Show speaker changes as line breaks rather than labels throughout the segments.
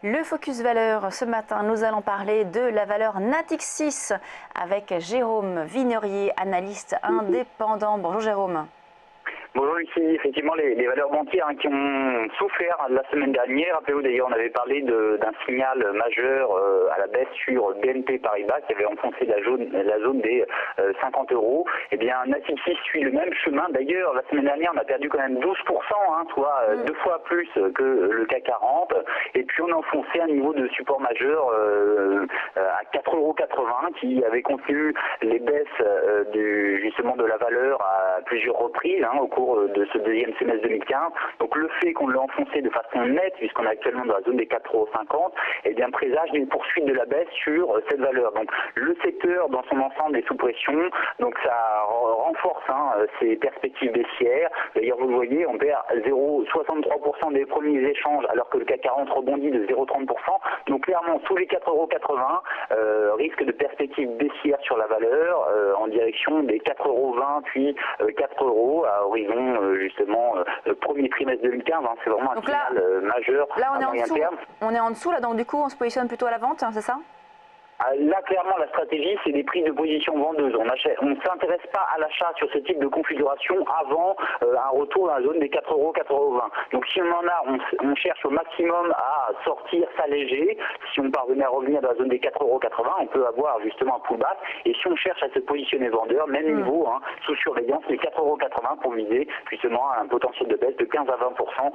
Le Focus Valeur, ce matin, nous allons parler de la valeur Natixis avec Jérôme Vinerier, analyste indépendant. Bonjour Jérôme.
Bonjour Lucie, effectivement les valeurs bancaires qui ont souffert la semaine dernière, rappelez-vous d'ailleurs on avait parlé d'un signal majeur à la baisse sur BNP Paribas qui avait enfoncé la zone des 50 euros. Eh bien Natixis suit le même chemin, d'ailleurs la semaine dernière on a perdu quand même 12%, soit deux fois plus que le CAC 40, et puis on a enfoncé un niveau de support majeur à 4,80 euros qui avait contenu les baisses justement de la valeur à plusieurs reprises au cours de ce deuxième semestre 2015. Donc le fait qu'on l'a enfoncé de façon nette, puisqu'on est actuellement dans la zone des 4,50 €, eh bien présage d'une poursuite de la baisse sur cette valeur. Donc le secteur dans son ensemble est sous pression, donc ça renforce ses perspectives baissières. D'ailleurs vous le voyez, on perd 0,63% des premiers échanges alors que le CAC 40 rebondit de 0,30%. Donc clairement sous les 4,80 €, risque de perspectives baissières sur la valeur en direction des 4,20 € puis 4 € à horizon justement premier trimestre 2015. C'est vraiment un signal majeur à moyen terme.
On est en dessous là, donc du coup on se positionne plutôt à la vente, c'est ça ?
Là, clairement, la stratégie, c'est des prises de position vendeuses. On ne s'intéresse pas à l'achat sur ce type de configuration avant un retour dans la zone des 4,20 €. Donc, si on en a, on cherche au maximum à sortir, s'alléger. Si on parvenait à revenir dans la zone des 4,80 €, on peut avoir justement un pullback. Et si on cherche à se positionner vendeur, même niveau, sous surveillance, les 4,80 € pour viser justement un potentiel de baisse de 15 à 20%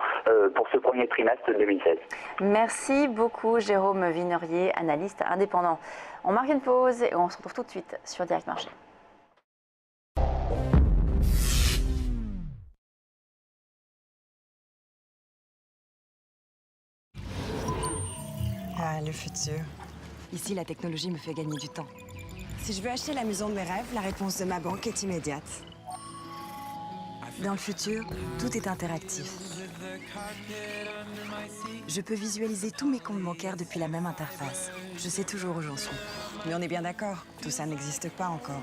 pour ce premier trimestre 2016.
Merci beaucoup Jérôme Vinerier, analyste indépendant. On marque une pause et on se retrouve tout de suite sur Direct Marché.
Ah, le futur. Ici, la technologie me fait gagner du temps. Si je veux acheter la maison de mes rêves, la réponse de ma banque est immédiate. Dans le futur, tout est interactif. Je peux visualiser tous mes comptes bancaires depuis la même interface. Je sais toujours où j'en suis. Mais on est bien d'accord, tout ça n'existe pas encore.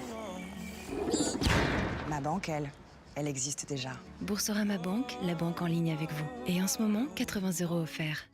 Ma banque, elle existe déjà.
Boursorama Banque, la banque en ligne avec vous. Et en ce moment, 80 € offerts.